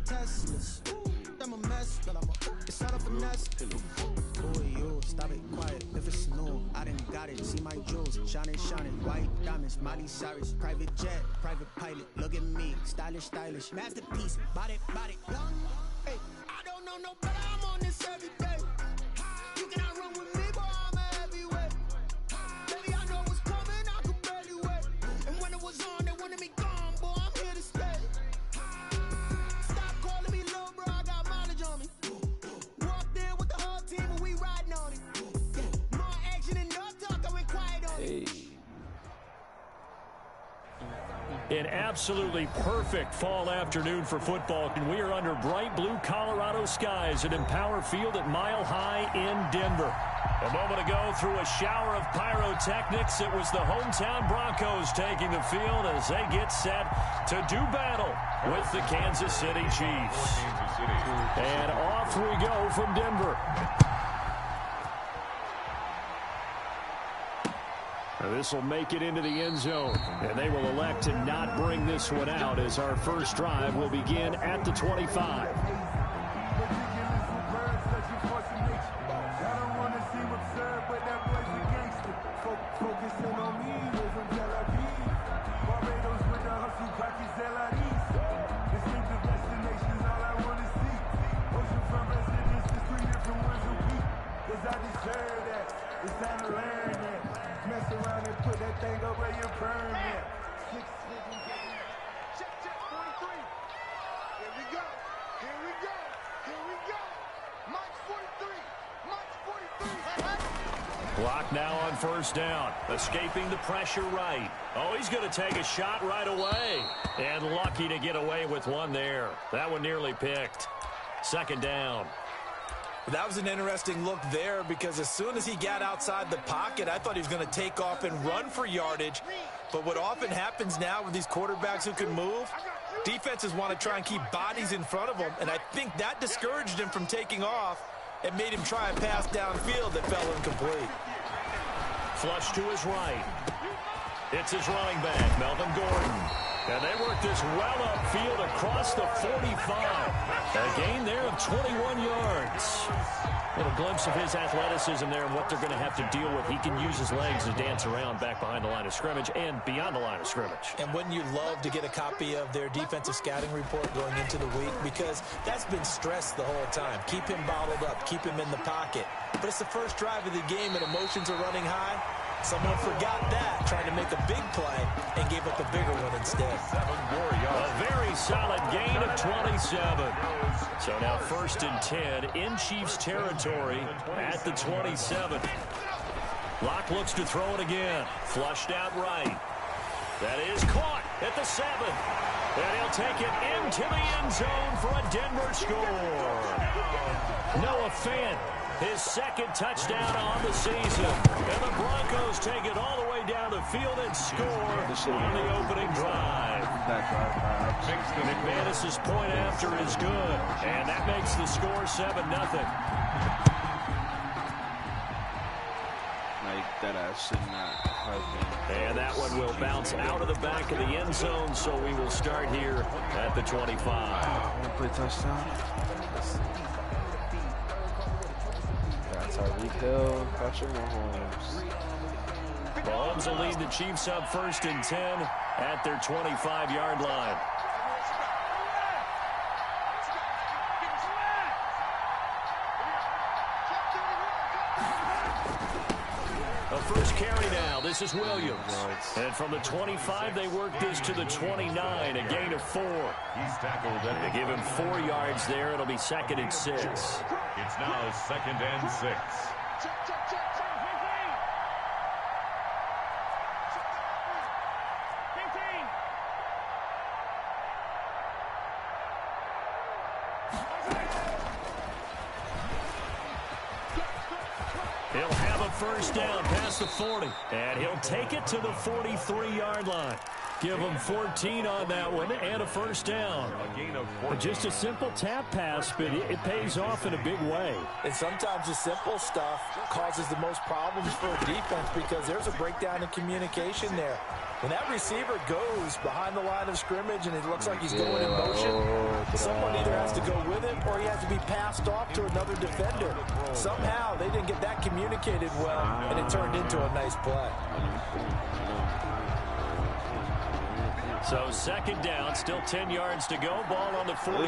Teslas. I'm a mess, but it's not a finesse. Boy, you stop it quiet. If it's new, I didn't got it. See my jewels, shining, white diamonds, Miley Cyrus, private jet, private pilot. Look at me, stylish, masterpiece, body, young. Hey, I don't know no better. I'm on this every day. You cannot run with me, boy. I'm a heavyweight. Baby, I know what's coming. I could barely wait. And when it was on, they wanted me gone, boy. I'm here to stay. Stop calling me little bro. I got mileage on me. Walked in with the whole team and we riding on it. Yeah, more action and no talk. I went quiet on it. An absolutely perfect fall afternoon for football, and we are under bright blue Colorado skies at Empower Field at Mile High in Denver. A moment ago, through a shower of pyrotechnics, it was the hometown Broncos taking the field as they get set to do battle with the Kansas City Chiefs. And off we go from Denver. This will make it into the end zone, and they will elect to not bring this one out as our first drive will begin at the 25. Block now on first down. Escaping the pressure right. Oh, he's going to take a shot right away. And lucky to get away with one there. That one nearly picked. Second down. That was an interesting look there because as soon as he got outside the pocket, I thought he was going to take off and run for yardage. But what often happens now with these quarterbacks who can move, defenses want to try and keep bodies in front of them. And I think that discouraged him from taking off and made him try a pass downfield that fell incomplete. Flush to his right. It's his running back, Melvin Gordon. And they work this well upfield across the 45. A gain there of 21 yards. A little glimpse of his athleticism there and what they're going to have to deal with. He can use his legs to dance around back behind the line of scrimmage and beyond the line of scrimmage. And wouldn't you love to get a copy of their defensive scouting report going into the week? Because that's been stressed the whole time. Keep him bottled up. Keep him in the pocket. But it's the first drive of the game and emotions are running high. Someone forgot that, trying to make a big play, and gave up a bigger one instead. A very solid gain of 27. So now 1st and 10 in Chiefs territory at the 27. Locke looks to throw it again. Flushed out right. That is caught at the 7. And he'll take it into the end zone for a Denver score. Noah Fant, his second touchdown on the season. And the Broncos take it all the way down the field and score on the opening drive. McManus's point after is good. And that makes the score 7-0. And that one will bounce out of the back of the end zone, so we will start here at the 25. Play touchdown. That's Tyreek Hill, Patrick Mahomes. Mahomes will lead the Chiefs up 1st and 10 at their 25-yard line. A first carry now. This is Williams. And from the 25, they work this to the 29, a gain of 4. They give him 4 yards there. It'll be 2nd and 6. It's now 2nd and 6. He'll have a first down past the 40. And he'll take it to the 43-yard line. Give him 14 on that one and a first down. Just a simple tap pass, but it pays off in a big way. And sometimes the simple stuff causes the most problems for a defense because there's a breakdown in communication there. When that receiver goes behind the line of scrimmage and it looks like he's going in motion, Someone either has to go with it or he has to be passed off to another defender. Somehow they didn't get that communicated well, and it turned into a nice play. So second down, still 10 yards to go. Ball on the 43.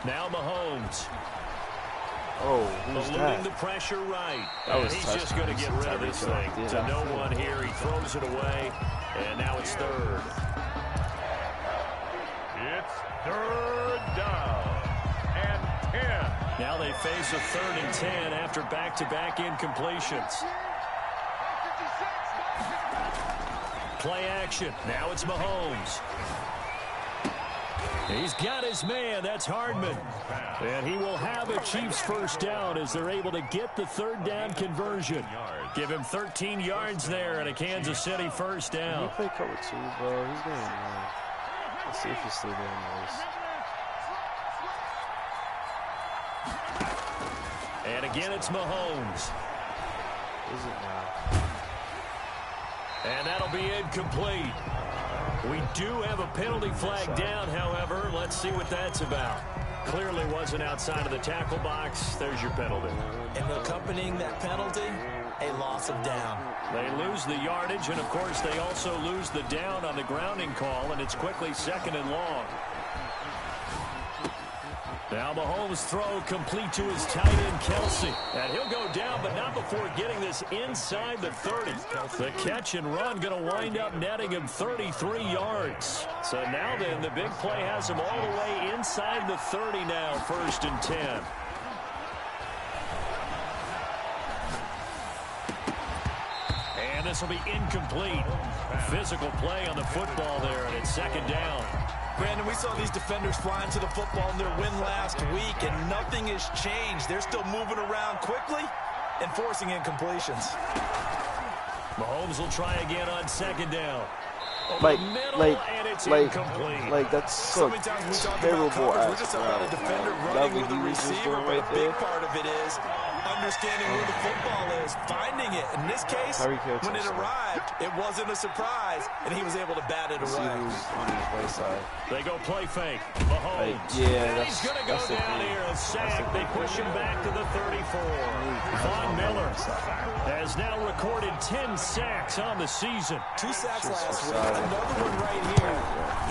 Now Mahomes. Oh, who's eluding that? the pressure right. That and he's just going to get rid of this thing. To no one here. He throws it away, and now it's third. It's third down and 10. Now they face a 3rd and 10 after back-to-back incompletions. Play action. Now it's Mahomes. He's got his man. That's Hardman. And he will have a Chiefs first down as they're able to get the 3rd down conversion. Give him 13 yards there and a Kansas City first down. He play cover 2, bro. He's getting annoying. Let's see if he's still there anyways. And again, it's Mahomes. Is it now? And that'll be incomplete. We do have a penalty flag down, however. Let's see what that's about. Clearly wasn't outside of the tackle box. There's your penalty. And accompanying that penalty, a loss of down. They lose the yardage, and, of course, they also lose the down on the grounding call, and it's quickly 2nd and long. Now Mahomes' throw complete to his tight end, Kelsey. And he'll go down, but not before getting this inside the 30. The catch and run going to wind up netting him 33 yards. So now then, the big play has him all the way inside the 30 now, 1st and 10. And this will be incomplete. Physical play on the football there, and it's 2nd down. Brandon, we saw these defenders flying to the football in their win last week, and nothing has changed. They're still moving around quickly and forcing incompletions. Mahomes will try again on 2nd down. Like, that's so many times we talk about coverage, we're just talking about a defender running with a receiver, but a big part of it is understanding where the football is, finding it. In this case, when it arrived, it wasn't a surprise, and he was able to bat it away. They go play fake. Mahomes. He's going to go down here, a sack. They push him back to the 34. Von Miller has now recorded 10 sacks on the season. 2 sacks last week. Another one right here.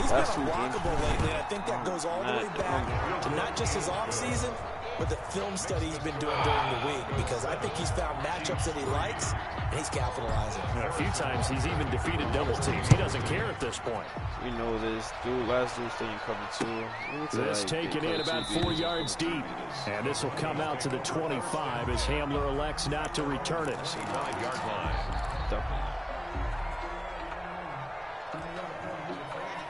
He's been unblockable lately, and I think that goes all the way back to not just his offseason, but the film study he's been doing during the week, because I think he's found matchups that he likes, and he's capitalizing. A few times he's even defeated double teams. He doesn't care at this point. We know this. Last dude staying cover 2. This taken in about 4 yards deep. And this will come out to the 25 as Hamler elects not to return it. 9-yard line.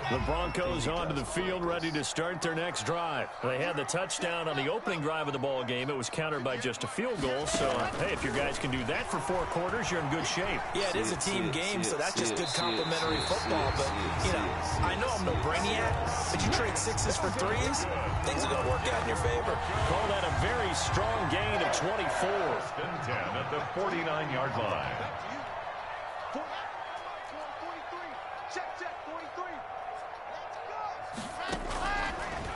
The Broncos onto the field, ready to start their next drive. They had the touchdown on the opening drive of the ball game. It was countered by just a field goal. So, hey, if your guys can do that for 4 quarters, you're in good shape. Yeah, it is a team game, so that's just good complementary football. But, you know, I know I'm no brainiac, but you trade 6s for 3s, things are going to work out in your favor. Call that a very strong gain of 24. 1st and 10 at the 49-yard line.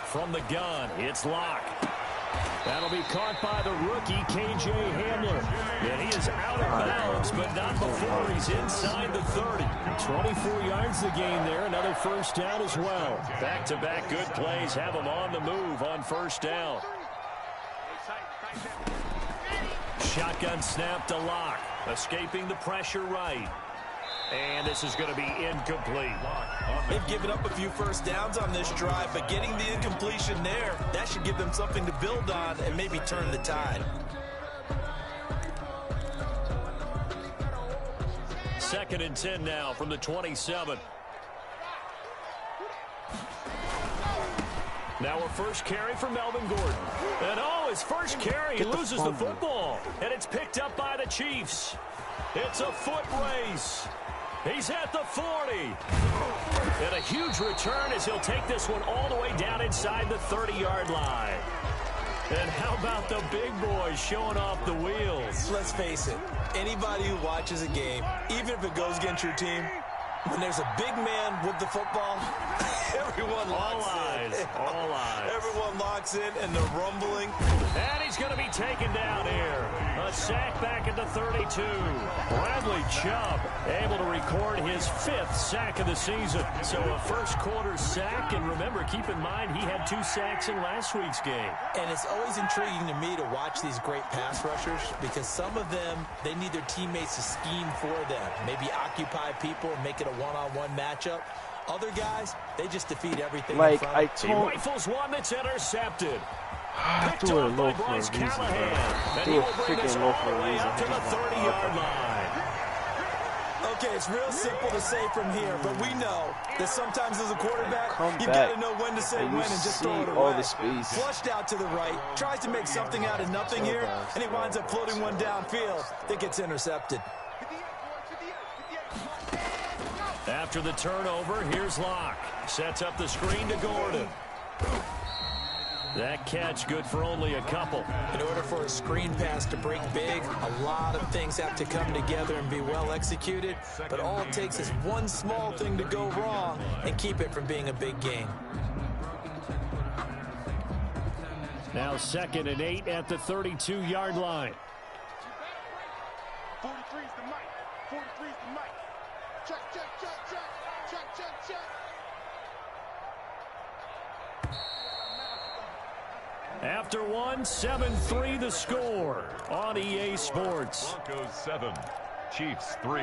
From the gun, it's Locke. That'll be caught by the rookie, K.J. Hamler. And he is out of bounds, but not before he's inside the 30. 24 yards the gain there, another first down as well. Back-to-back good plays have him on the move on 1st down. Shotgun snap to Locke, escaping the pressure right. And this is going to be incomplete. They've given up a few first downs on this drive, but getting the incompletion there, that should give them something to build on and maybe turn the tide. 2nd and 10 now from the 27. Now a first carry for Melvin Gordon. And his first carry, he loses the football. And it's picked up by the Chiefs. It's a foot race. He's at the 40. And a huge return as he'll take this one all the way down inside the 30-yard line. And how about the big boys showing off the wheels? Let's face it, anybody who watches a game, even if it goes against your team, when there's a big man with the football, everyone locks in. All eyes. Everyone locks in, and the rumbling. And he's going to be taken down here. A sack back at the 32. Bradley Chubb able to record his 5th sack of the season. So a first quarter sack, and remember, keep in mind he had 2 sacks in last week's game. And it's always intriguing to me to watch these great pass rushers because some of them, they need their teammates to scheme for them. Maybe occupy people and make it a one-on-one matchup. Other guys, they just defeat everything. Like, He rifles one that's intercepted. I Picked threw it off low by for a Bryce reason, bro. Callahan. And Threw he it will bring this freaking low all for the a way reason. up to the 30-yard line. Okay, it's real simple to say from here, but we know that sometimes as a quarterback, you got to know when to say when and just throw it away. All the space. Flushed out to the right, tries to make something out of nothing here, and he winds up floating one downfield that gets intercepted. After the turnover, here's Locke. Sets up the screen to Gordon. That catch good for only a couple. In order for a screen pass to break big, a lot of things have to come together and be well executed, but all it takes is one small thing to go wrong and keep it from being a big gain. Now 2nd and 8 at the 32-yard line. 43's the mic. 43's the mic. Check, check, check, check. Check, check, check. After one, 7-3 the score on EA Sports. Broncos 7, Chiefs 3.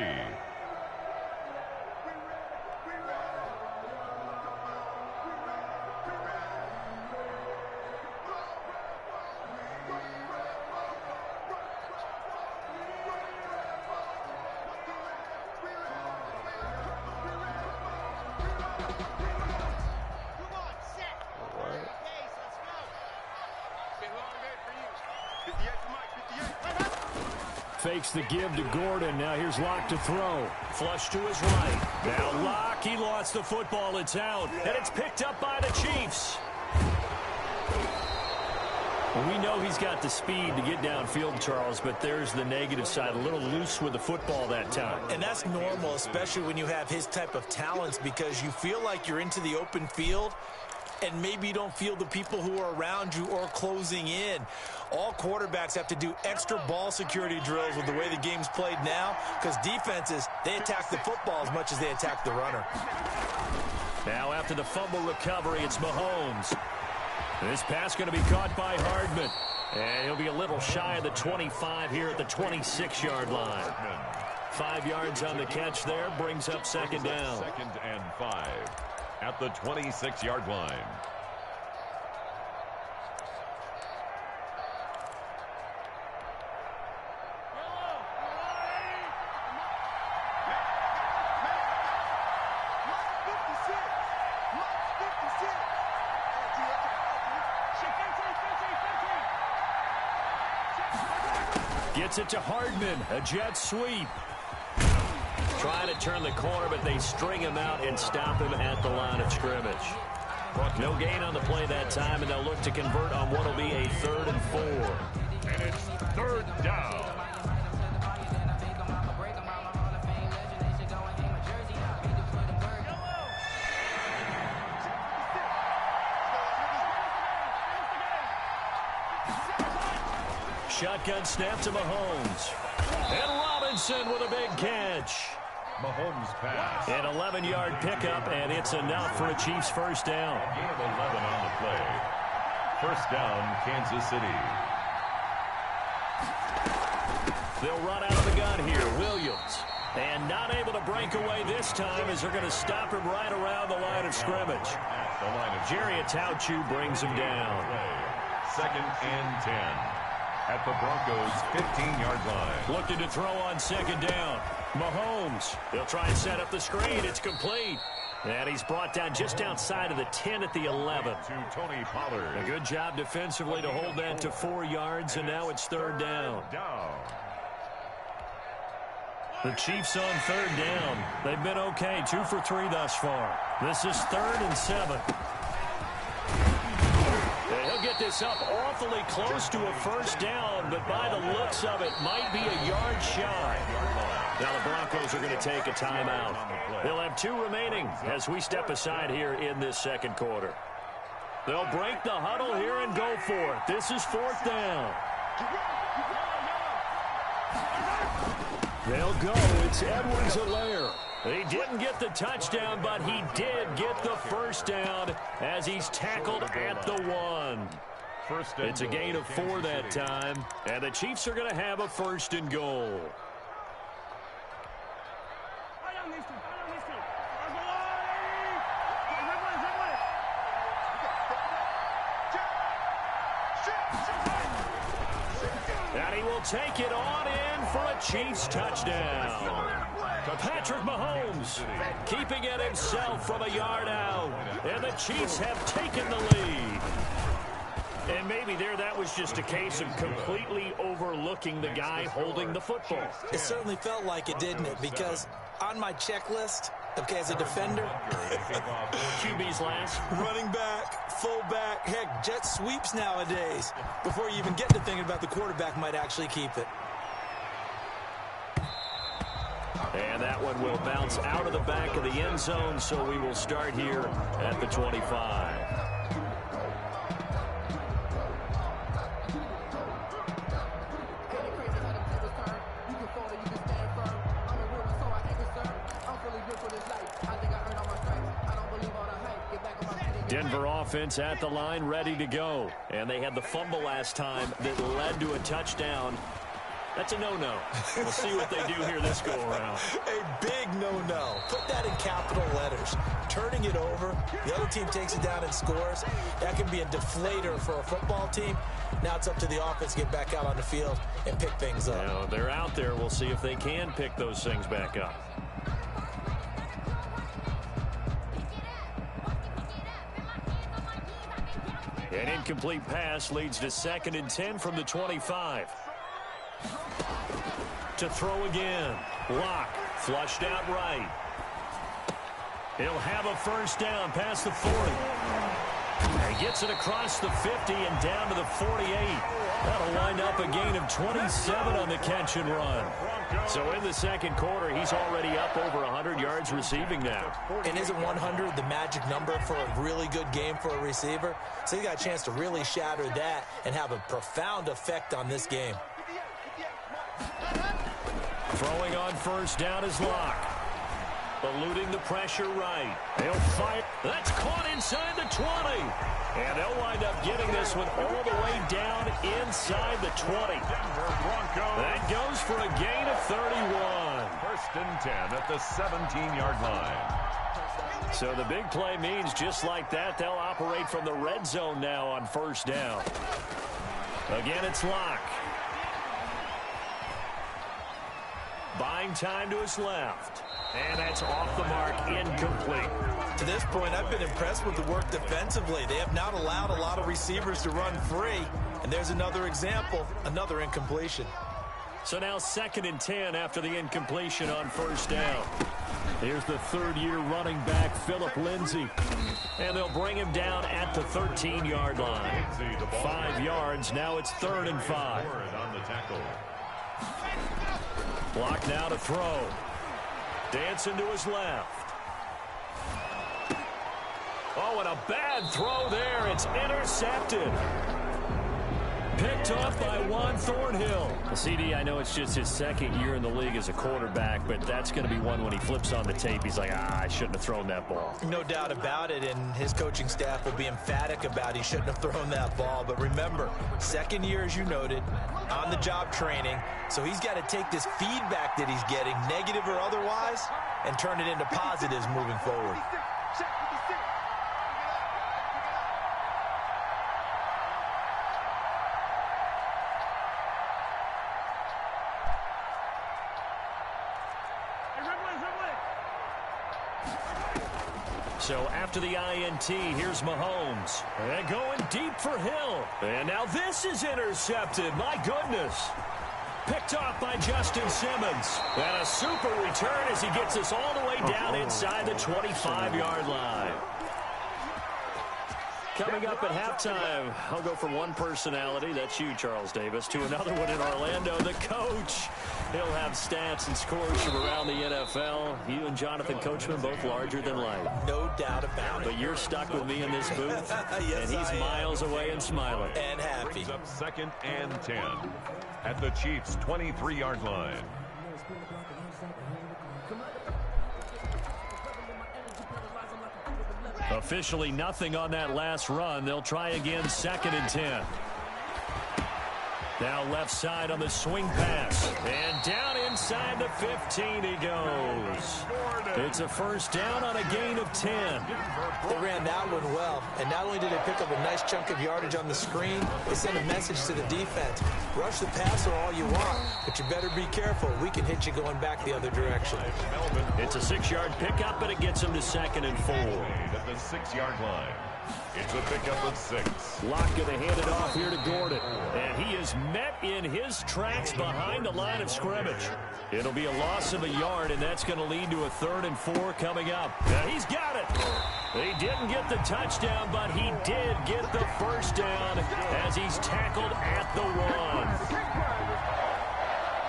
Fakes the give to Gordon. Now here's Locke to throw. Flush to his right. Now Locke, he lost the football. It's out. And it's picked up by the Chiefs. We know he's got the speed to get downfield, Charles, but there's the negative side. A little loose with the football that time. And that's normal, especially when you have his type of talents, because you feel like you're into the open field and maybe you don't feel the people who are around you or closing in. All quarterbacks have to do extra ball security drills with the way the game's played now, because defenses, they attack the football as much as they attack the runner. Now after the fumble recovery, it's Mahomes. This pass going to be caught by Hardman. And he'll be a little shy of the 25 here at the 26-yard line. 5 yards on the catch there, brings up 2nd down. 2nd and 5 at the 26-yard line. Gets it to Hardman, a jet sweep. Trying to turn the corner, but they string him out and stop him at the line of scrimmage. No gain on the play that time, and they'll look to convert on what will be a 3rd and 4. And it's 3rd down. Shotgun snap to Mahomes. And Robinson with a big catch. Mahomes pass. An 11-yard pickup, and it's enough for a Chiefs first down. Gain of 11 on the play. First down, Kansas City. They'll run out of the gun here. Williams. And not able to break away this time as they're going to stop him right around the line of scrimmage. Jerry Atauchu brings him down. 2nd and 10 at the Broncos' 15-yard line. Looking to throw on 2nd down. Mahomes. They'll try and set up the screen. It's complete. And he's brought down just outside of the 10 at the 11. To Tony Pollard. A good job defensively to hold that to 4 yards, and now it's 3rd down. The Chiefs on 3rd down. They've been okay, 2 for 3 thus far. This is 3rd and 7. He'll get this up awfully close to a first down, but by the looks of it, might be a yard shy. Now the Broncos are going to take a timeout. They'll have 2 remaining as we step aside here in this second quarter. They'll break the huddle here and go for it. This is 4th down. They'll go. It's Edwards-Helaire. He didn't get the touchdown, but he did get the first down as he's tackled at the 1. It's a gain of 4 that time, and the Chiefs are going to have a 1st and goal. And he will take it on in for a Chiefs touchdown. Patrick Mahomes keeping it himself from a yard out. And the Chiefs have taken the lead. And maybe that was just a case of completely overlooking the guy holding the football. It certainly felt like it, didn't it? Because on my checklist, okay, as a defender, QB's last. Running back, fullback, heck, jet sweeps nowadays. Before you even get to thinking about the quarterback might actually keep it. And that one will bounce out of the back of the end zone, so we will start here at the 25. Denver offense at the line, ready to go. And they had the fumble last time that led to a touchdown. That's a no-no. We'll see what they do here this go-around. A big no-no. Put that in capital letters. Turning it over, the other team takes it down and scores. That can be a deflator for a football team. Now it's up to the offense to get back out on the field and pick things up. Now, they're out there. We'll see if they can pick those things back up. An incomplete pass leads to 2nd and 10 from the 25. To throw again. Lock flushed out right. He'll have a first down past the 40. He gets it across the 50 and down to the 48. That'll wind up a gain of 27 on the catch and run. So in the second quarter, he's already up over 100 yards receiving now. And isn't 100 the magic number for a really good game for a receiver? So he got a chance to really shatter that and have a profound effect on this game. Throwing on first down is Lock. Eluding the pressure right. He'll fire. That's caught inside the 20. And they'll wind up getting this one all the way down inside the 20. That goes for a gain of 31. 1st and 10 at the 17-yard line. So the big play means just like that, they'll operate from the red zone now on first down. Again, it's Lock. Buying time to his left. And that's off the mark, incomplete. To this point, I've been impressed with the work defensively. They have not allowed a lot of receivers to run free. And there's another example, another incompletion. So now 2nd and 10 after the incompletion on first down. Here's the 3rd-year running back, Phillip Lindsay. And they'll bring him down at the 13-yard line. 5 yards, now it's 3rd and 5. Block now to throw. Dancing to his left. Oh, and a bad throw there. It's intercepted. Picked off by Juan Thornhill. CD, I know it's just his 2nd year in the league as a quarterback, but that's going to be one when he flips on the tape. He's like, I shouldn't have thrown that ball. No doubt about it, and his coaching staff will be emphatic about he shouldn't have thrown that ball. But remember, 2nd year, as you noted, on-the-job training. So he's got to take this feedback that he's getting, negative or otherwise, and turn it into positives moving forward. So after the INT, here's Mahomes. And going deep for Hill. And now this is intercepted. My goodness. Picked off by Justin Simmons. And a super return as he gets us all the way down inside the 25-yard line. Coming up at halftime, I'll go from one personality, that's you, Charles Davis, to another one in Orlando, the coach. He'll have stats and scores from around the NFL. You and Jonathan Coachman both larger than life. No doubt about it. But you're stuck with me in this booth, yes, and he's miles away and smiling. And happy. Brings up 2nd and 10 at the Chiefs' 23-yard line. Officially nothing on that last run. They'll try again, 2nd and 10. Now left side on the swing pass. And down inside the 15 he goes. It's a first down on a gain of 10. They ran that one well. And not only did they pick up a nice chunk of yardage on the screen, they sent a message to the defense. Rush the passer all you want, but you better be careful. We can hit you going back the other direction. It's a 6-yard pickup, and it gets him to 2nd and 4. At the 6-yard line. It's a pickup of 6. Locke going to hand it off here to Gordon. And he is met in his tracks behind the line of scrimmage. It'll be a loss of a yard, and that's going to lead to a 3rd and 4 coming up. Now he's got it. He didn't get the touchdown, but he did get the first down as he's tackled at the 1.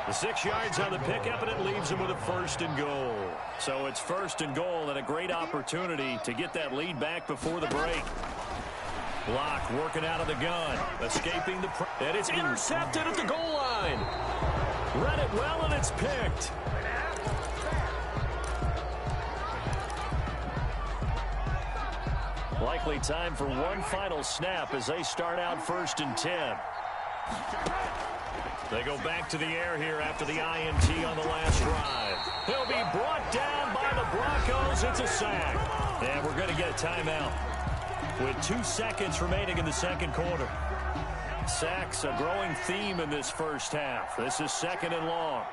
The 6 yards on the pickup, and it leaves him with a 1st and goal. So it's 1st and goal, and a great opportunity to get that lead back before the break. Locke working out of the gun, escaping the and it's intercepted at the goal line. Read it well, and it's picked. Likely time for one final snap as they start out 1st and 10. They go back to the air here after the INT on the last drive. He'll be brought down by the Broncos. It's a sack. And we're going to get a timeout with 2 seconds remaining in the 2nd quarter. Sacks a growing theme in this first half. This is 2nd and long.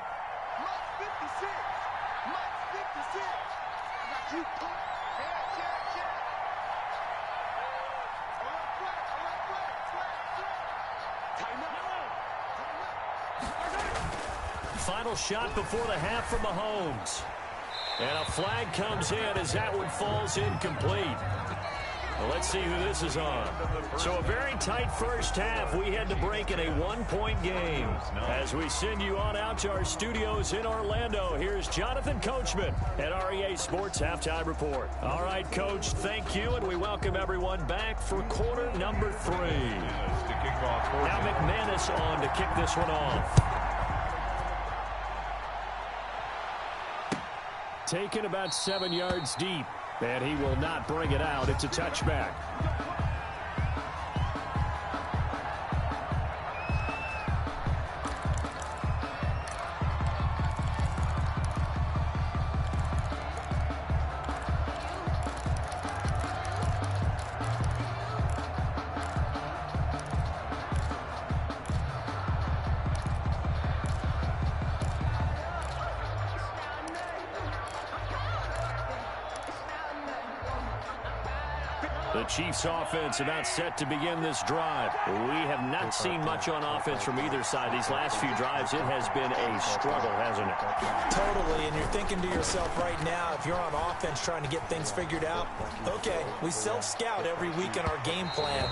Final shot before the half from Mahomes. And a flag comes in as that one falls incomplete. Well, let's see who this is on. So a very tight first half. We had to break in a 1-point game. As we send you on out to our studios in Orlando, here's Jonathan Coachman at REA Sports Halftime Report. All right, Coach, thank you, and we welcome everyone back for quarter number 3. Now McManus on to kick this one off. Taken about 7 yards deep, and he will not bring it out. It's a touchback. The Chiefs offense about set to begin this drive. We have not seen much on offense from either side. These last few drives, it has been a struggle, hasn't it? Totally, and you're thinking to yourself right now, if you're on offense trying to get things figured out, okay, we self-scout every week in our game plan.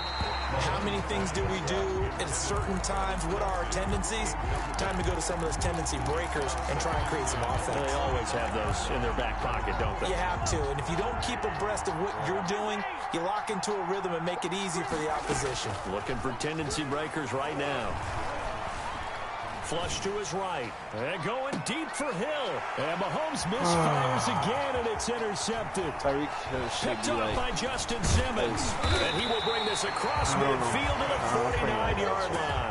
How many things do we do at certain times? What are our tendencies? Time to go to some of those tendency breakers and try and create some offense. They always have those in their back pocket, don't they? You have to, and if you don't keep abreast of what you're doing, you lock into a rhythm and make it easy for the opposition. Looking for tendency breakers right now. Flush to his right. And going deep for Hill. And Mahomes misfires again, and it's intercepted. Picked up by Justin Simmons. And he will bring this across midfield to the 49-yard line.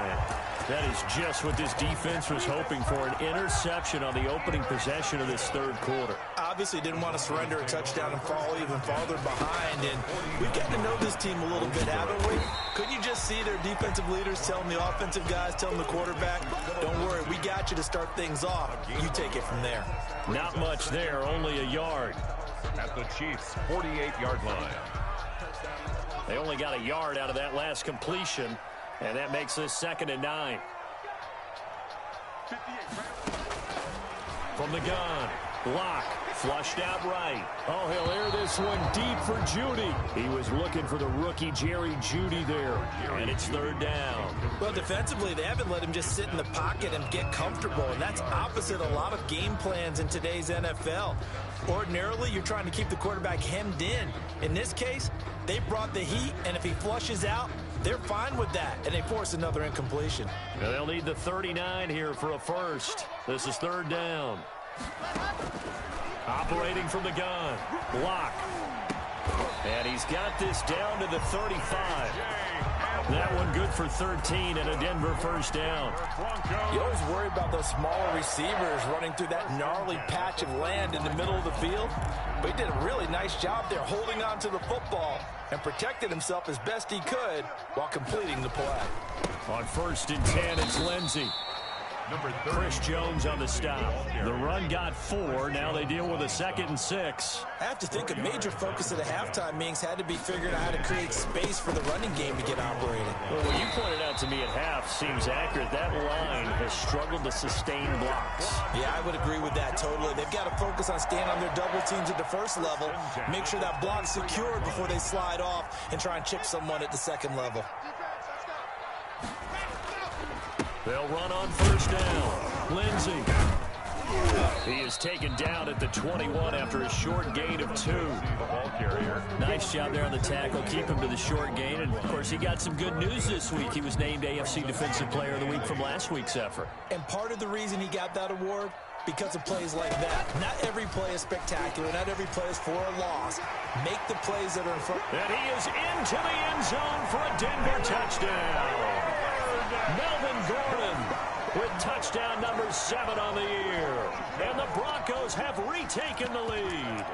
That is just what this defense was hoping for, an interception on the opening possession of this third quarter. Obviously didn't want to surrender a touchdown and fall even farther behind, and we've gotten to know this team a little bit, haven't we? Couldn't you just see their defensive leaders telling the offensive guys, telling the quarterback, don't worry, we got you to start things off. You take it from there. Not much there, only a yard. At the Chiefs' 48-yard line. They only got a yard out of that last completion. And that makes this 2nd and 9. From the gun, Block. Flushed out right. Oh, he'll air this one deep for Judy. He was looking for the rookie Jerry Judy there. And it's third down. Well, defensively, they haven't let him just sit in the pocket and get comfortable. And that's opposite a lot of game plans in today's NFL. Ordinarily, you're trying to keep the quarterback hemmed in. In this case, they brought the heat, and if he flushes out, they're fine with that, and they force another incompletion. Now they'll need the 39 here for a first. This is third down. Operating from the gun. Block. And he's got this down to the 35. That one good for 13 and a Denver first down. You always worry about those smaller receivers running through that gnarly patch of land in the middle of the field. But he did a really nice job there holding on to the football and protected himself as best he could while completing the play. On first and 10, it's Lindsey. Chris Jones on the stop. The run got 4. Now they deal with a 2nd and 6. I have to think a major focus of the halftime meetings had to be figuring out how to create space for the running game to get operating. Well, what you pointed out to me at half seems accurate. That line has struggled to sustain blocks. Yeah, I would agree with that totally. They've got to focus on staying on their double teams at the first level, make sure that block's secured before they slide off and try and chip someone at the second level. They'll run on first down. Lindsey. He is taken down at the 21 after a short gain of 2. The ball carrier. Nice job there on the tackle. Keep him to the short gain. And, of course, he got some good news this week. He was named AFC Defensive Player of the Week from last week's effort. And part of the reason he got that award, because of plays like that. Not every play is spectacular. Not every play is for a loss. Make the plays that are in front. And he is into the end zone for a Denver touchdown. Melvin Gordon with touchdown number 7 on the year. And the Broncos have retaken the lead.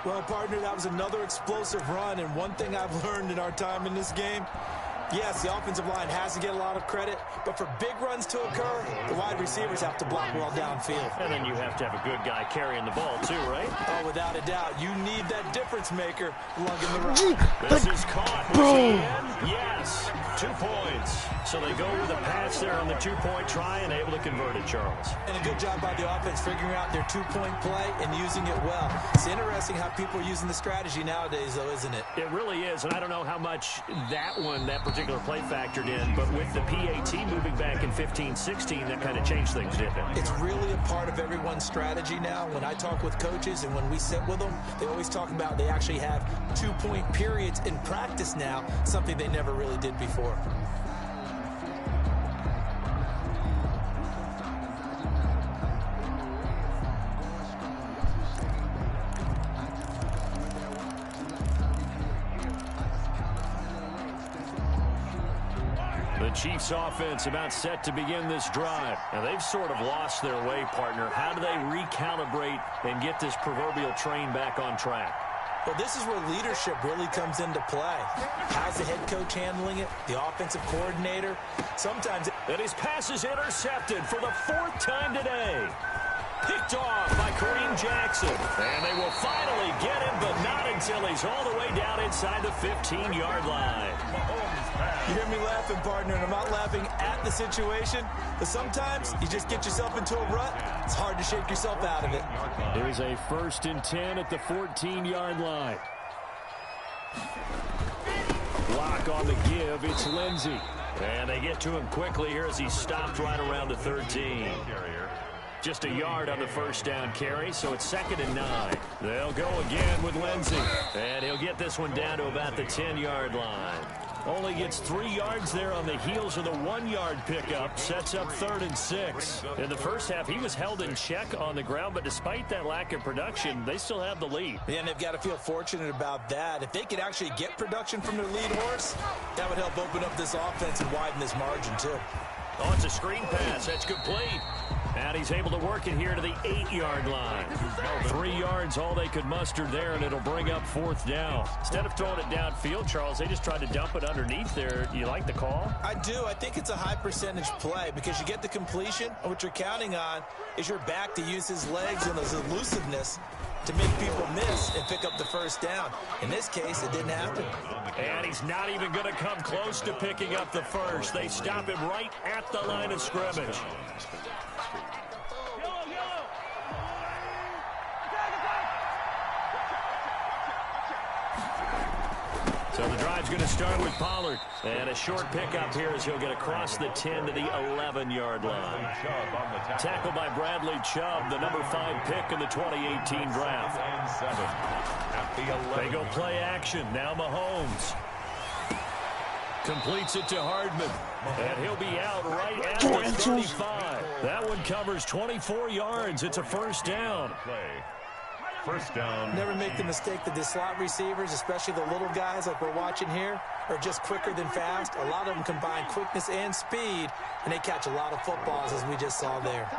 Well, partner, that was another explosive run. And one thing I've learned in our time in this game, yes, the offensive line has to get a lot of credit, but for big runs to occur, the wide receivers have to block well downfield. And then you have to have a good guy carrying the ball too, right? Oh, without a doubt. You need that difference maker lugging the rock. This is caught. Was he in? Yes. 2 points. So they go with a pass there on the 2-point try and able to convert it, Charles. And a good job by the offense figuring out their 2-point play and using it well. It's interesting how people are using the strategy nowadays, though, isn't it? It really is, and I don't know how much that particular play factored in, but with the PAT moving back in 15-16, that kind of changed things, didn't it? It's really a part of everyone's strategy now. When I talk with coaches and when we sit with them, they always talk about they actually have 2-point periods in practice now, something they never really did before. The Chiefs offense about set to begin this drive. Now they've sort of lost their way, partner. How do they recalibrate and get this proverbial train back on track? Well, this is where leadership really comes into play. How's the head coach handling it? The offensive coordinator? Sometimes... And his pass is intercepted for the 4th time today. Picked off by Kareem Jackson. And they will finally get him, but not until he's all the way down inside the 15-yard line. You hear me laughing, partner, and I'm not laughing at the situation, but sometimes you just get yourself into a rut. It's hard to shake yourself out of it. There's a 1st and 10 at the 14-yard line. Block on the give. It's Lindsey. And they get to him quickly here as he stopped right around the 13. Just a yard on the first down carry, so it's 2nd and 9. They'll go again with Lindsey. And he'll get this one down to about the 10-yard line. Only gets 3 yards there on the heels of the 1-yard pickup. Sets up 3rd and 6. In the first half, he was held in check on the ground, but despite that lack of production, they still have the lead. Yeah, and they've got to feel fortunate about that. If they could actually get production from their lead horse, that would help open up this offense and widen this margin, too. Oh, it's a screen pass. That's complete. And he's able to work it here to the 8-yard line. 3 yards, all they could muster there, and it'll bring up 4th down. Instead of throwing it downfield, Charles, they just tried to dump it underneath there. You like the call? I do. I think it's a high percentage play because you get the completion, and what you're counting on is your back to use his legs and his elusiveness to make people miss and pick up the first down. In this case, it didn't happen. And he's not even going to come close to picking up the first. They stop him right at the line of scrimmage. So the drive's going to start with Pollard. And a short pickup here as he'll get across the 10 to the 11-yard line. Tackled by Bradley Chubb, the number 5 pick in the 2018 draft. They go play action. Now Mahomes. Completes it to Hardman. And he'll be out right at the 35. That one covers 24 yards. It's a first down. First down. Never make the mistake that the slot receivers, especially the little guys like we're watching here, are just quicker than fast. A lot of them combine quickness and speed, and they catch a lot of footballs, as we just saw there.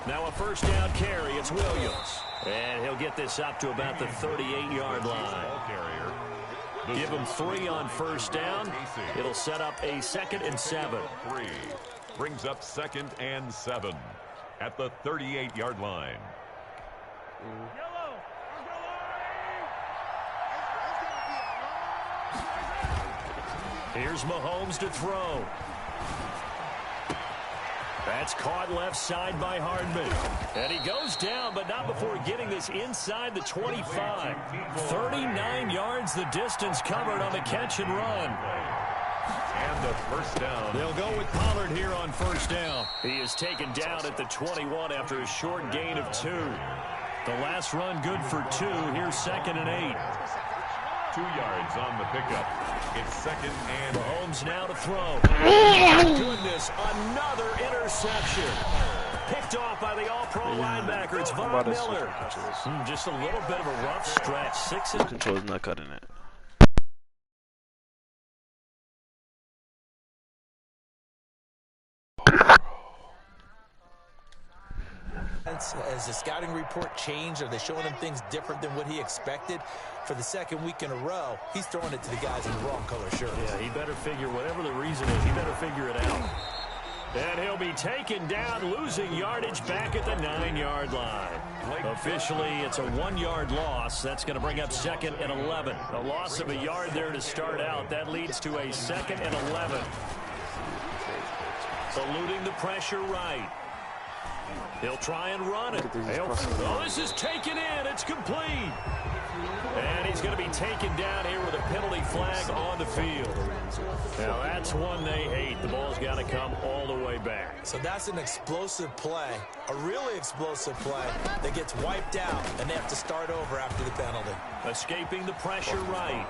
Now a first down carry. It's Williams. And he'll get this up to about the 38-yard line. Give him 3 on first down. It'll set up a 2nd and 7. 3 brings up 2nd and 7 at the 38-yard line. Here's Mahomes to throw. That's caught left side by Hardman. And he goes down, but not before getting this inside the 25. 39 yards the distance covered on the catch and run. And the first down. They'll go with Pollard here on first down. He is taken down at the 21 after a short gain of 2. The last run good for 2. Here's 2nd and 8. 2 yards on the pickup. It's 2nd and Mahomes now to throw. Oh, my goodness, another interception. Picked off by the all-pro linebacker. It's Von Miller. Just a little bit of a rough stretch. 6 and control is not cutting it. As the scouting report changed, are they showing him things different than what he expected? For the 2nd week in a row, he's throwing it to the guys in the wrong color shirts. Yeah, he better figure, whatever the reason is, he better figure it out. And he'll be taken down, losing yardage back at the 9-yard line. Officially, it's a 1-yard loss. That's going to bring up 2nd and 11. A loss of a yard there to start out. That leads to a 2nd and 11. Eluding the pressure right. He'll try and run it. Oh, this is taken in. It's complete. And he's going to be taken down here with a penalty flag on the field. Now, that's one they hate. The ball's got to come all the way back. So that's an explosive play, a really explosive play that gets wiped out, and they have to start over after the penalty. Escaping the pressure right.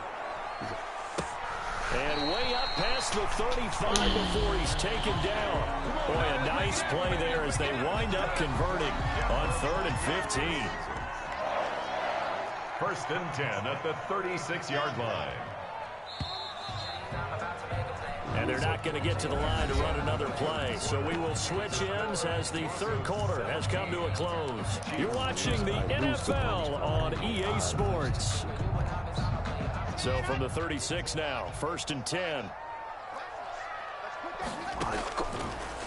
And way up past the 35 before he's taken down. Boy, a nice play there as they wind up converting on 3rd and 15. 1st and 10 at the 36-yard line. And they're not going to get to the line to run another play. So we will switch ends as the 3rd quarter has come to a close. You're watching the NFL on EA Sports. So from the 36 now, 1st and 10.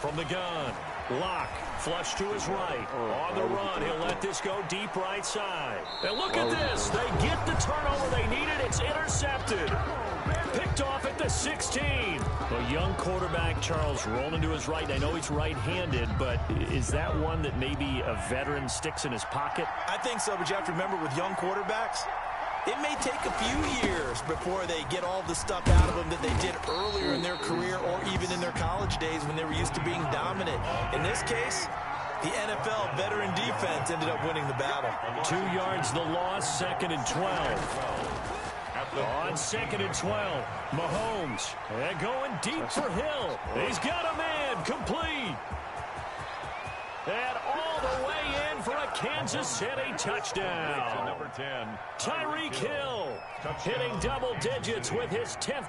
From the gun, Locke, flush to his right. On the run, he'll let this go deep right side. And look at this. They get the turnover they needed. It's intercepted. Picked off at the 16. A young quarterback, Charles, rolling to his right. I know he's right-handed, but is that one that maybe a veteran sticks in his pocket? I think so, but you have to remember with young quarterbacks, it may take a few years before they get all the stuff out of them that they did earlier in their career or even in their college days when they were used to being dominant. In this case, the NFL veteran defense ended up winning the battle. 2 yards the loss, 2nd and 12. On 2nd and 12, Mahomes and going deep for Hill. He's got a man complete. And all the way in for a Kansas City touchdown. Number 10, Tyreek Hill hitting double digits with his 10th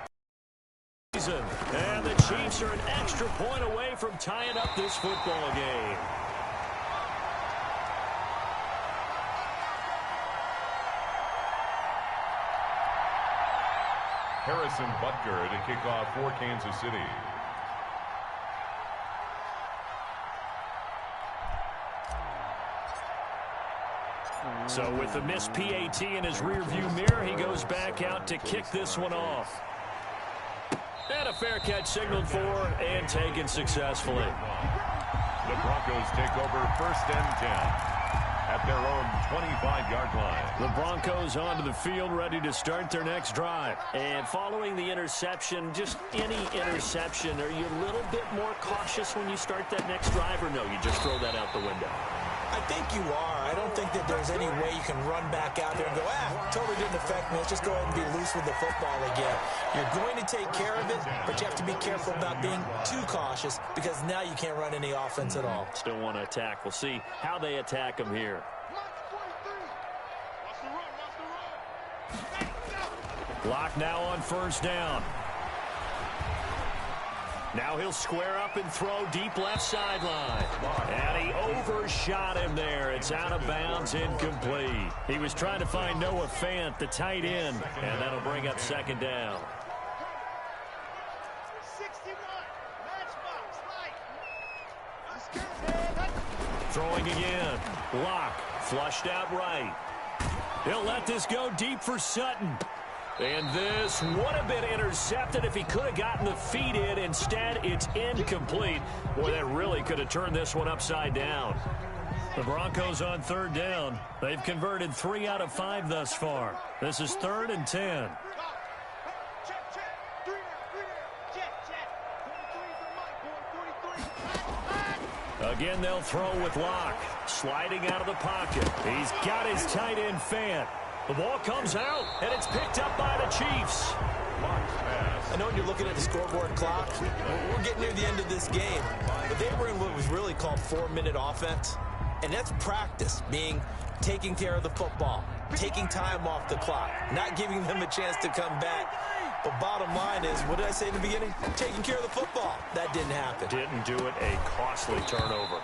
season. And the Chiefs are an extra point away from tying up this football game. Harrison Butker to kick off for Kansas City. So with the missed PAT in his rearview mirror, he goes back out to kick this one off. And a fair catch signaled for and taken successfully. The Broncos take over 1st and 10 at at their own 25-yard line. The Broncos onto the field, ready to start their next drive. And following the interception, just any interception, are you a little bit more cautious when you start that next drive, or no, you just throw that out the window? I think you are. I don't think that there's any way you can run back out there and go, totally didn't affect me. Let's just go ahead and be loose with the football again. You're going to take care of it, but you have to be careful about being too cautious because now you can't run any offense at all. Still want to attack. We'll see how they attack him here. Block now on first down. Now he'll square up and throw deep left sideline. And he overshot him there. It's out of bounds, incomplete. He was trying to find Noah Fant, the tight end, and that'll bring up second down. 61, Throwing again. Locke flushed out right. He'll let this go deep for Sutton. And this would have been intercepted if he could have gotten the feet in. Instead, it's incomplete. Boy, that really could have turned this one upside down. The Broncos on third down. They've converted 3 out of 5 thus far. This is 3rd and 10. Again, they'll throw with Locke. Sliding out of the pocket. He's got his tight end Fant. The ball comes out, and it's picked up by the Chiefs. I know when you're looking at the scoreboard clock, we're getting near the end of this game, but they were in what was really called 4-minute offense, and that's practice, being taking care of the football, taking time off the clock, not giving them a chance to come back. But bottom line is, what did I say in the beginning? Taking care of the football. That didn't happen. Didn't do it. A costly turnover.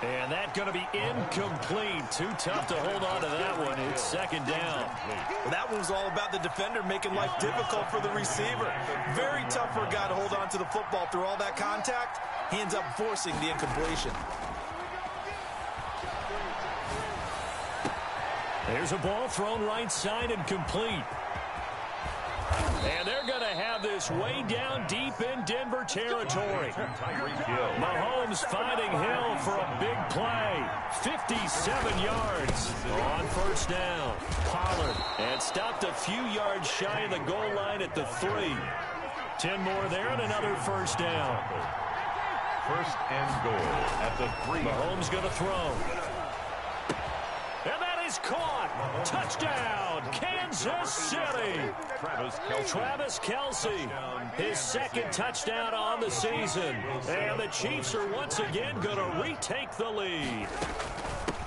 And that's going to be incomplete. Too tough to hold on to that one. It's second down. Well, that one was all about the defender making life difficult for the receiver. Very tough for a guy to hold on to the football through all that contact. He ends up forcing the incompletion. There's a ball thrown right side and complete. And they're going to have this way down deep in Denver territory. Mahomes finding Hill for a big play. 57 yards on first down. Pollard and stopped a few yards shy of the goal line at the 3. 10 more there and another first down. First and goal at the 3. Mahomes going to throw. And that is caught. Touchdown, Kansas City. Travis Kelce, his second touchdown on the season. And the Chiefs are once again going to retake the lead.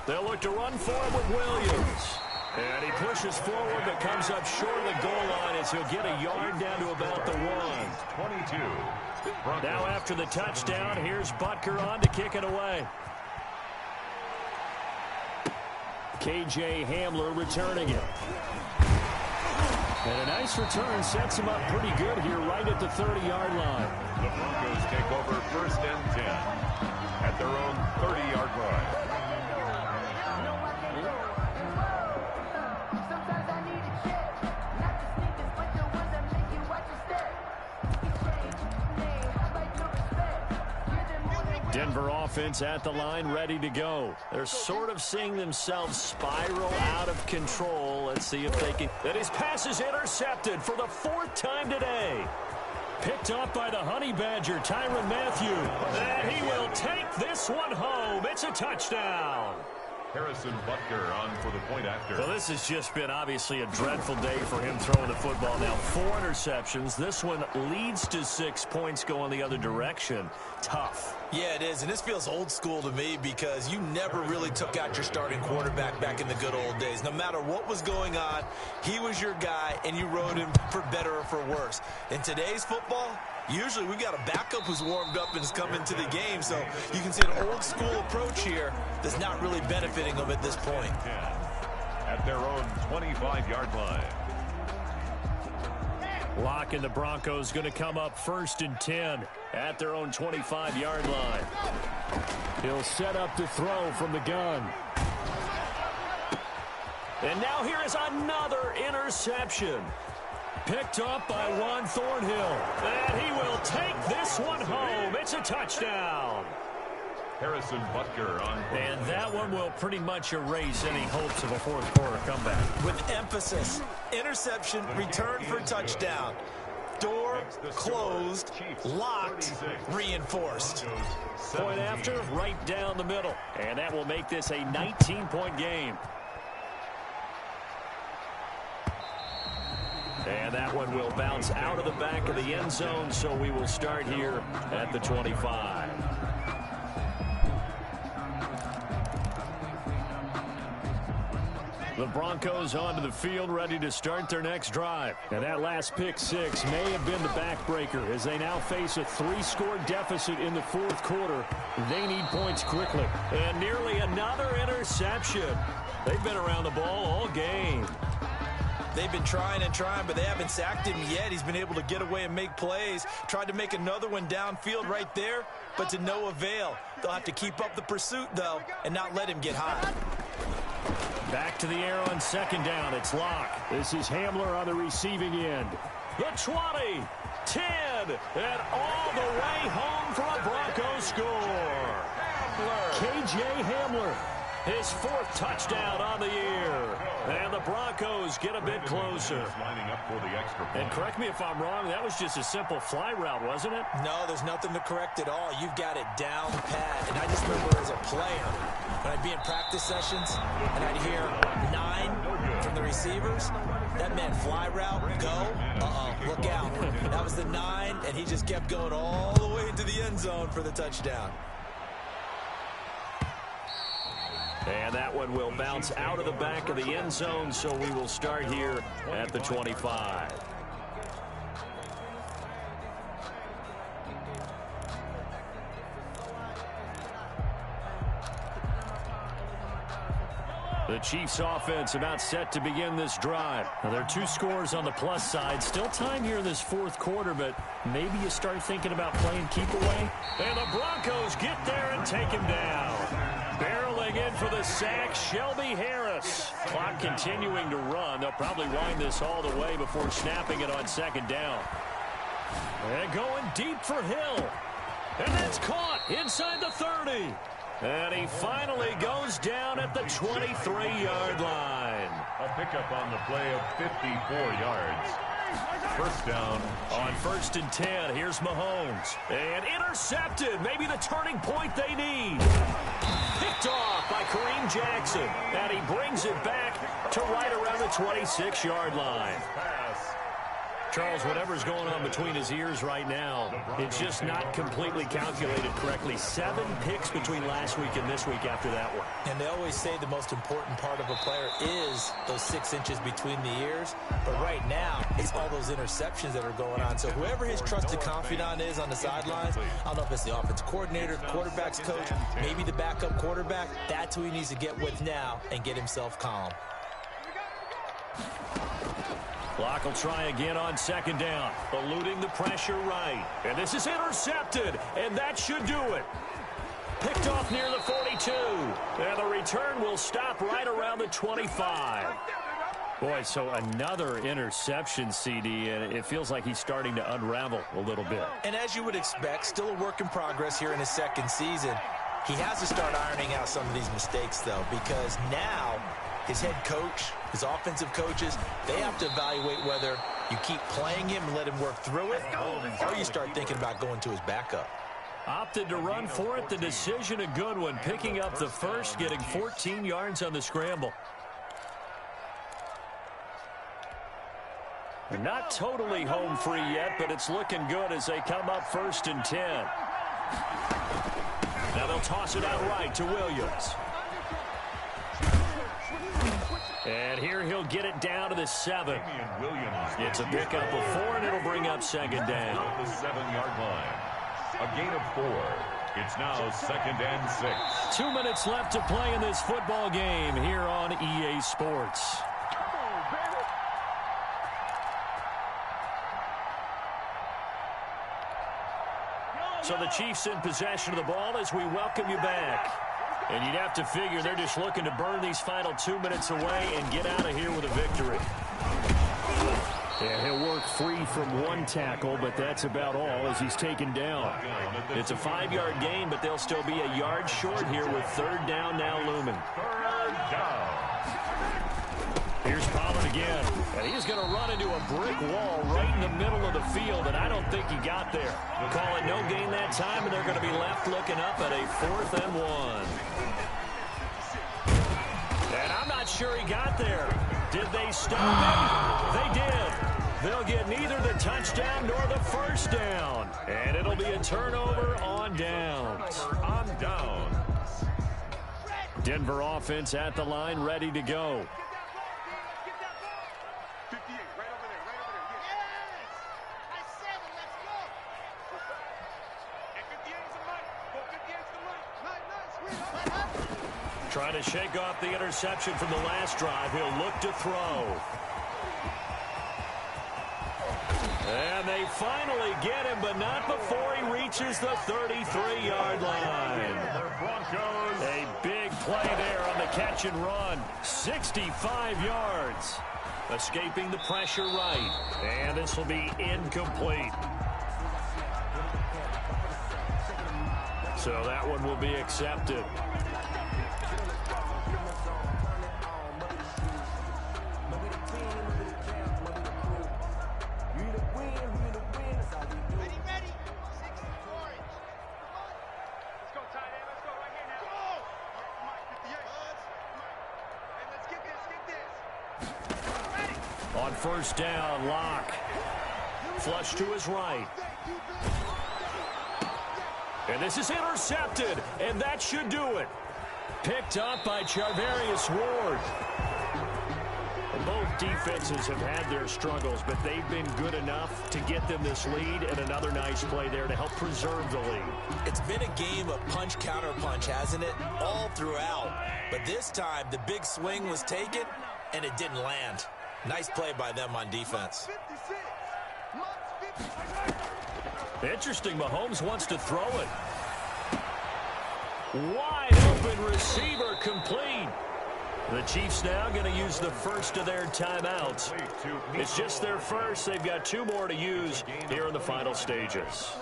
They'll look to run for it with Williams. And he pushes forward but comes up short of the goal line as he'll get a yard down to about the 1. 22. Now after the touchdown, here's Butker on to kick it away. K.J. Hamler returning it. And a nice return sets him up pretty good here right at the 30-yard line. The Broncos take over first and 10 at their own 30-yard line. Denver offense at the line, ready to go. They're sort of seeing themselves spiral out of control. Let's see if they can. And his pass is intercepted for the 4th time today. Picked up by the Honey Badger, Tyrann Mathieu. And he will take this one home. It's a touchdown. Harrison Butker on for the point after. Well, this has just been obviously a dreadful day for him throwing the football. Now 4 interceptions. This one leads to 6 points going the other direction. Tough. Yeah, it is, and this feels old school to me because you never really took out your starting quarterback back in the good old days. No matter what was going on, he was your guy, and you rode him for better or for worse. In today's football, usually we've got a backup who's warmed up and has come into the game, so you can see an old school approach here that's not really benefiting them at this point. At their own 25-yard line. Locke and the Broncos going to come up first and 10 at their own 25-yard line. He'll set up to throw from the gun. And now here is another interception. Picked up by Juan Thornhill. And he will take this one home. It's a touchdown. Harrison Butker on. And that one will pretty much erase any hopes of a fourth quarter comeback. With emphasis, interception, return for touchdown. Door closed, locked, reinforced. Point after, right down the middle. And that will make this a 19-point game. And that one will bounce out of the back of the end zone, so we will start here at the 25. The Broncos onto the field, ready to start their next drive. And that last pick six may have been the backbreaker as they now face a 3-score deficit in the fourth quarter. They need points quickly. And nearly another interception. They've been around the ball all game. They've been trying and trying, but they haven't sacked him yet. He's been able to get away and make plays. Tried to make another one downfield right there, but to no avail. They'll have to keep up the pursuit, though, and not let him get hot. Back to the air on second down. It's Locke. This is Hamler on the receiving end. The 20, 10, and all the way home for a Broncos score. KJ Hamler, his 4th touchdown on the year. And the Broncos get a bit closer. And correct me if I'm wrong, that was just a simple fly route, wasn't it? No, there's nothing to correct at all. You've got it down pat. And I just remember as a player, when I'd be in practice sessions and I'd hear 9 from the receivers, that meant fly route, go, look out. That was the 9, and he just kept going all the way into the end zone for the touchdown. And that one will bounce out of the back of the end zone, so we will start here at the 25. The Chiefs offense about set to begin this drive. Now, there are 2 scores on the plus side. Still time here in this fourth quarter, but maybe you start thinking about playing keep away. And the Broncos get there and take him down. Barreling in for the sack, Shelby Harris. Clock continuing to run. They'll probably wind this all the way before snapping it on second down. And going deep for Hill. And that's caught inside the 30. And he finally goes down at the 23-yard line. A pickup on the play of 54 yards. First down. On 1st and 10, here's Mahomes. And intercepted. Maybe the turning point they need. Picked off by Kareem Jackson. And he brings it back to right around the 26-yard line. Charles, whatever's going on between his ears right now, it's just not completely calculated correctly. 7 picks between last week and this week after that one. And they always say the most important part of a player is those 6 inches between the ears. But right now, it's all those interceptions that are going on. So whoever his trusted confidant is on the sidelines, I don't know if it's the offense coordinator, the quarterback's coach, maybe the backup quarterback, that's who he needs to get with now and get himself calm. Locke will try again on second down, eluding the pressure right. And this is intercepted, and that should do it. Picked off near the 42, and the return will stop right around the 25. Boy, so another interception, CD, and it feels like he's starting to unravel a little bit. And as you would expect, still a work in progress here in his 2nd season. He has to start ironing out some of these mistakes, though, because now his head coach, his offensive coaches, they have to evaluate whether you keep playing him and let him work through it, or you start thinking about going to his backup. Opted to run for it. The decision a good one. Picking up the first, getting 14 yards on the scramble. They're not totally home free yet, but it's looking good as they come up 1st and 10. Now they'll toss it out right to Williams. And here he'll get it down to the 7. It's a pickup of 4, and it'll bring up second down. The 7-yard line. A gain of 4. It's now 2nd and 6. 2 minutes left to play in this football game here on EA Sports. So the Chiefs in possession of the ball as we welcome you back. And you'd have to figure they're just looking to burn these final 2 minutes away and get out of here with a victory. Yeah, he'll work free from one tackle, but that's about all as he's taken down. It's a 5-yard gain, but they'll still be a yard short here with third down now looming. Third down. Here's Pollard again, and he's going to run into a brick wall right in the middle of the field, and I don't think he got there. Call it no gain that time, and they're going to be left looking up at a 4th and 1. And I'm not sure he got there. Did they stop him? They did. They'll get neither the touchdown nor the first down. And it'll be a turnover on downs. On down. Denver offense at the line, ready to go. 58, right over there, right over there. Yes! I said it, let's go! And 58's the money. Go 58's the money. Nice. Trying to shake off the interception from the last drive. He'll look to throw. And they finally get him, but not before he reaches the 33-yard line. Broncos. A big play there on the catch and run. 65 yards. Escaping the pressure right. And this will be incomplete. So that one will be accepted. On first down, Locke. Flush to his right. And this is intercepted, and that should do it. Picked up by Charvarius Ward. Both defenses have had their struggles, but they've been good enough to get them this lead, and another nice play there to help preserve the lead. It's been a game of punch-counter-punch, hasn't it? All throughout. But this time, the big swing was taken, and it didn't land. Nice play by them on defense. Interesting, Mahomes wants to throw it. Wide open receiver complete. The Chiefs now going to use the first of their timeouts. It's just their first. They've got 2 more to use here in the final stages.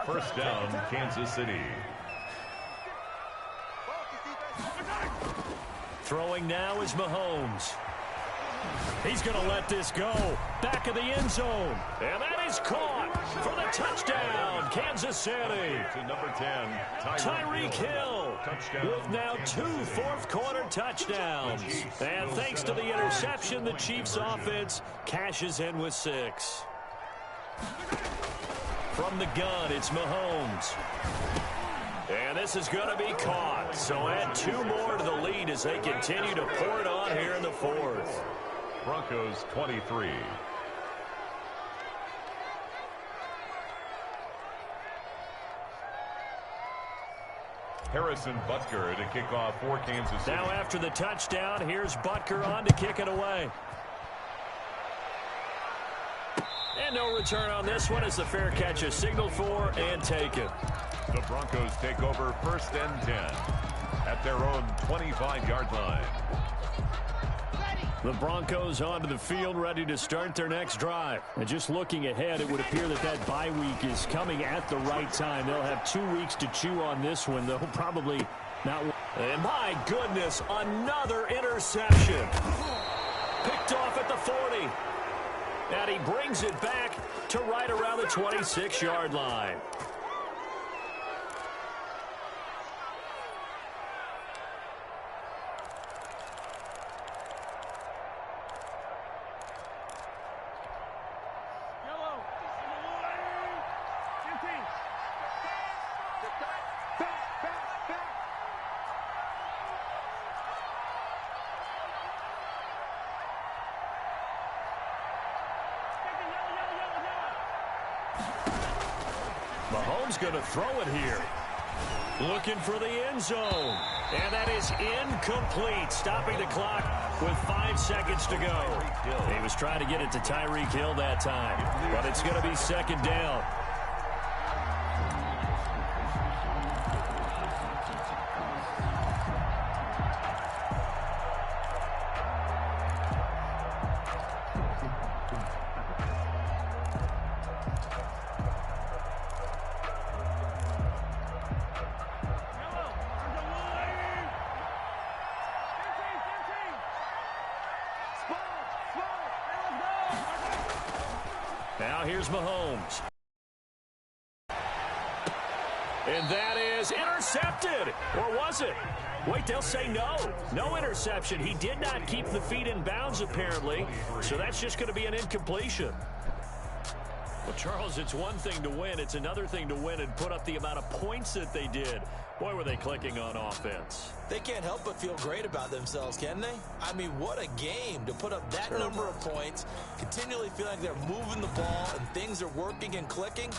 First down, Kansas City. Throwing now is Mahomes. He's going to let this go. Back of the end zone. And that is caught for the touchdown, Kansas City. To number 10, Tyreek Hill with now 2 fourth-quarter touchdowns. And thanks to the interception, the Chiefs offense cashes in with 6. From the gun, it's Mahomes. And this is going to be caught. So add 2 more to the lead as they continue to pour it on here in the 4th. Broncos 23. Harrison Butker to kick off for Kansas City. Now after the touchdown, here's Butker on to kick it away. And no return on this one as the fair catch is signaled for and taken. The Broncos take over first and 10 at their own 25-yard line. The Broncos onto the field, ready to start their next drive. And just looking ahead, it would appear that that bye week is coming at the right time. They'll have 2 weeks to chew on this one, though probably not. And my goodness, another interception. Picked off at the 40. And he brings it back to right around the 26-yard line. Mahomes going to throw it here. Looking for the end zone. And that is incomplete. Stopping the clock with 5 seconds to go. He was trying to get it to Tyreek Hill that time. But it's going to be second down. Now here's Mahomes. And that is intercepted. Or was it? Wait, they'll say no. No interception. He did not keep the feet in bounds, apparently. So that's just going to be an incompletion. Well, Charles, it's one thing to win. It's another thing to win and put up the amount of points that they did. Boy, were they clicking on offense. They can't help but feel great about themselves, can they? I mean, what a game to put up that number of points, continually feel like they're moving the ball and things are working and clicking.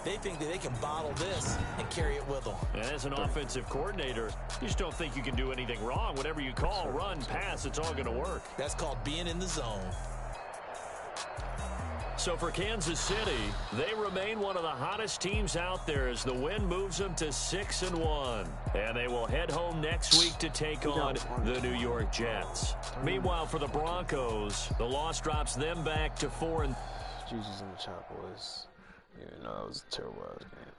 They think that they can bottle this and carry it with them. And as an offensive coordinator, you just don't think you can do anything wrong. Whatever you call, run, pass, it's all going to work. That's called being in the zone. So for Kansas City, they remain one of the hottest teams out there as the win moves them to 6-1. And they will head home next week to take on the New York Jets. Meanwhile, for the Broncos, the loss drops them back to 4. Jesus in the chat, boys. Even though that was a terrible ass game.